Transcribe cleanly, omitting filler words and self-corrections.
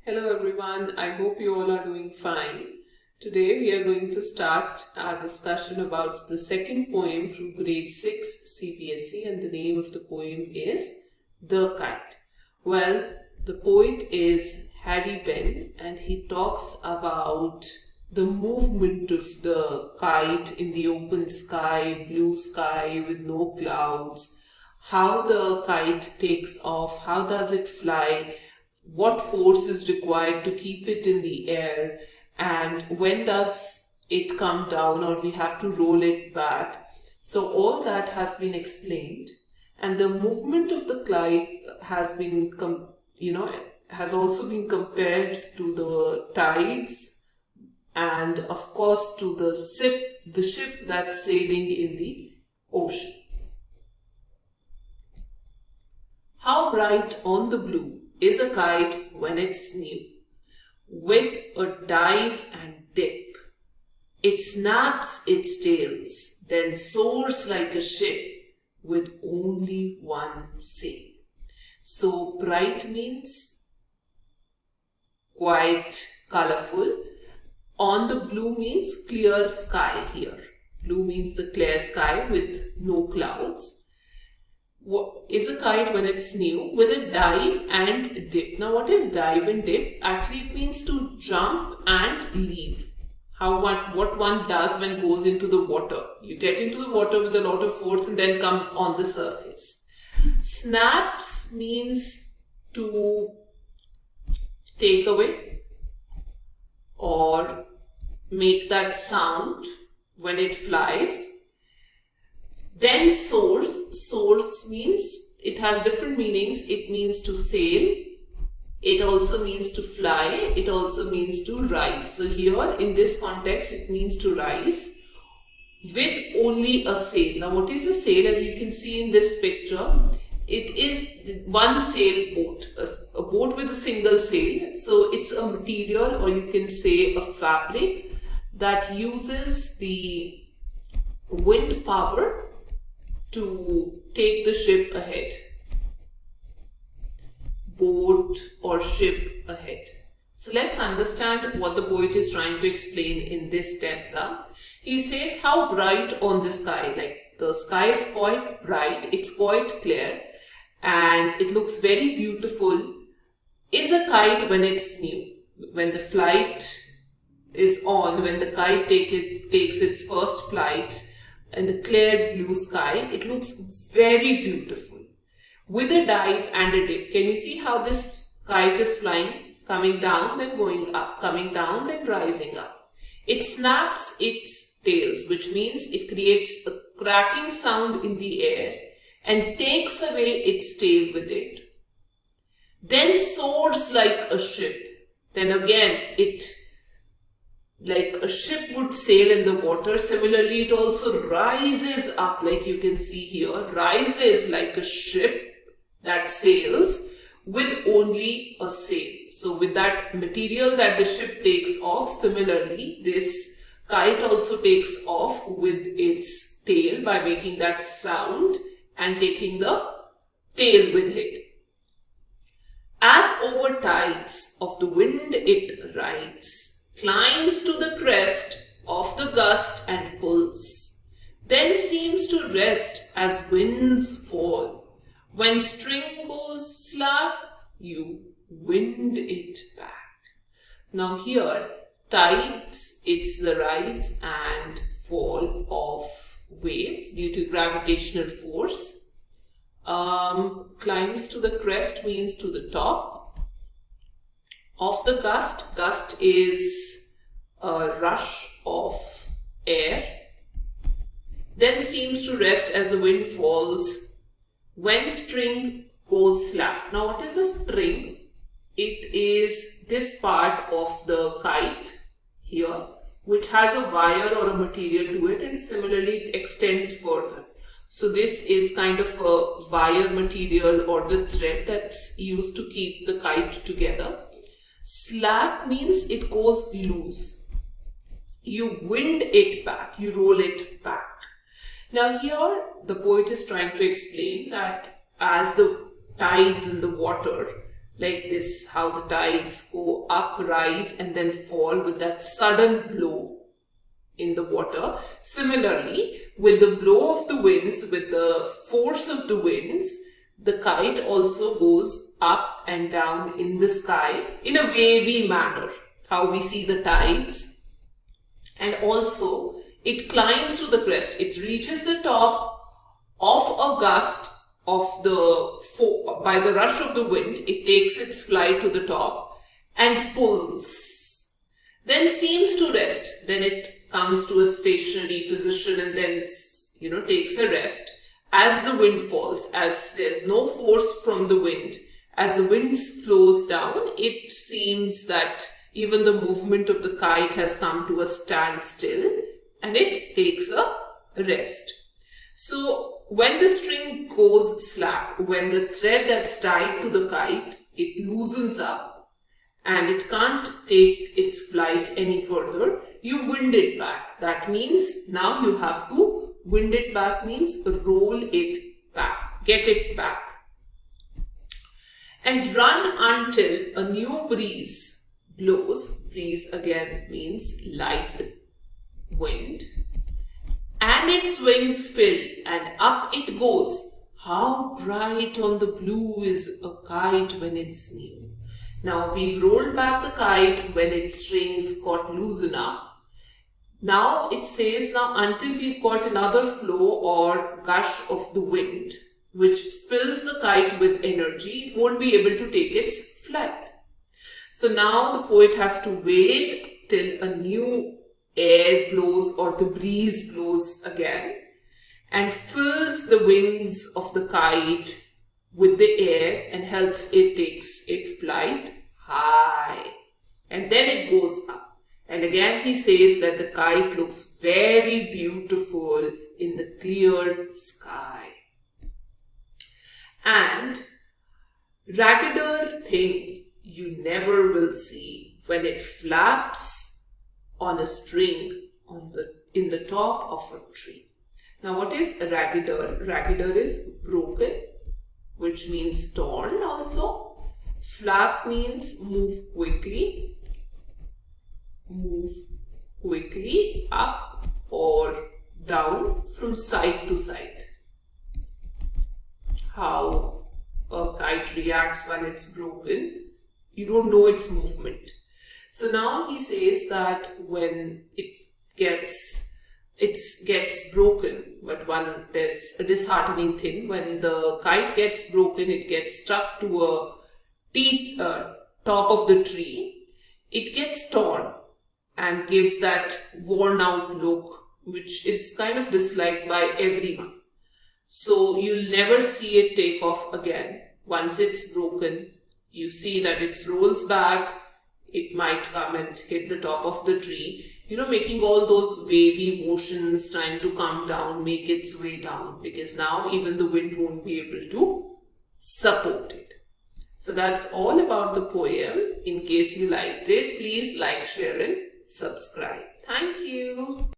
Hello everyone, I hope you all are doing fine. Today we are going to start our discussion about the second poem from grade 6 CBSE, and the name of the poem is The Kite. Well, the poet is Harry Ben, and he talks about the movement of the kite in the open sky, blue sky with no clouds, how the kite takes off, how does it fly, what force is required to keep it in the air, and when does it come down or we have to roll it back. So all that has been explained, and the movement of the kite has been has also been compared to the tides and of course to the ship that's sailing in the ocean. How bright on the blue is a kite when it's new, with a dive and dip. It snaps its tails, then soars like a ship with only one sail. So bright means quite colorful. On the blue means clear sky here. Blue means the clear sky with no clouds. What is a kite when it's new? With a dive and dip. Now what is dive and dip? Actually it means to jump and leave. What one does when goes into the water. You get into the water with a lot of force and then come on the surface. Snaps means to take away or make that sound when it flies. Then soars means it has different meanings. It means to sail. It also means to fly. It also means to rise. So here in this context it means to rise with only a sail. Now what is a sail? As you can see in this picture, it is one sail boat, a boat with a single sail. So it's a material, or you can say a fabric, that uses the wind power to take the ship ahead. Boat or ship ahead. So let's understand what the poet is trying to explain in this stanza. He says how bright on the sky, like the sky is quite bright, it's quite clear, and it looks very beautiful, is a kite when it's new. When the flight is on, when the kite takes its first flight in the clear blue sky, it looks very beautiful. With a dive and a dip. Can you see how this kite is flying? Coming down, then going up, coming down, then rising up. It snaps its tails, which means it creates a cracking sound in the air and takes away its tail with it. Then soars like a ship. Then again, it, like a ship would sail in the water. Similarly, it also rises up, like you can see here, rises like a ship that sails with only a sail. So with that material that the ship takes off, similarly, this kite also takes off with its tail by making that sound and taking the tail with it. As over tides of the wind it rides, climbs to the crest of the gust and pulls, then seems to rest as winds fall. When string goes slack, you wind it back. Now here, tides, it's the rise and fall of waves due to gravitational force. Climbs to the crest means to the top of the gust. Gust is a rush of air. Then seems to rest as the wind falls. When string goes slack. Now what is a string? It is this part of the kite here, which has a wire or a material to it, and similarly it extends further. So this is kind of a wire material or the thread that's used to keep the kite together. Slack means it goes loose. You wind it back, you roll it back. Now here the poet is trying to explain that as the tides in the water, like this, how the tides go up, rise, and then fall with that sudden blow in the water. Similarly, with the blow of the winds, with the force of the winds, the kite also goes up and down in the sky in a wavy manner, how we see the tides. And also, it climbs to the crest. It reaches the top of a gust of by the rush of the wind. It takes its flight to the top and pulls. Then seems to rest. Then it comes to a stationary position and then, takes a rest as the wind falls, as there's no force from the wind. As the wind slows down, it seems that even the movement of the kite has come to a standstill and it takes a rest. So when the string goes slack, when the thread that's tied to the kite, it loosens up and it can't take its flight any further, you wind it back. That means now you have to wind it back, means roll it back, get it back. And run until a new breeze blows. Breeze again means light wind. And its wings fill and up it goes. How bright on the blue is a kite when it's new. Now we've rolled back the kite when its strings got loosened up. Now it says until we've got another flow or gush of the wind which fills the kite with energy, it won't be able to take its flight. So now the poet has to wait till a new air blows or the breeze blows again and fills the wings of the kite with the air and helps it takes its flight high. And then it goes up. And again he says that the kite looks very beautiful in the clear sky. And raggeder thing you never will see when it flaps on a string in the top of a tree. Now what is raggeder? Raggeder is broken, which means torn also. Flap means move quickly up or down from side to side. How a kite reacts when it's broken, you don't know its movement. So now he says that when it gets broken, but there's a disheartening thing. When the kite gets broken, it gets stuck to a top of the tree. It gets torn and gives that worn out look, which is kind of disliked by everyone. So you'll never see it take off again. Once it's broken, you see that it rolls back. It might come and hit the top of the tree, making all those wavy motions, trying to come down, make its way down, because now even the wind won't be able to support it. So that's all about the poem. In case you liked it, please like, share and subscribe. Thank you.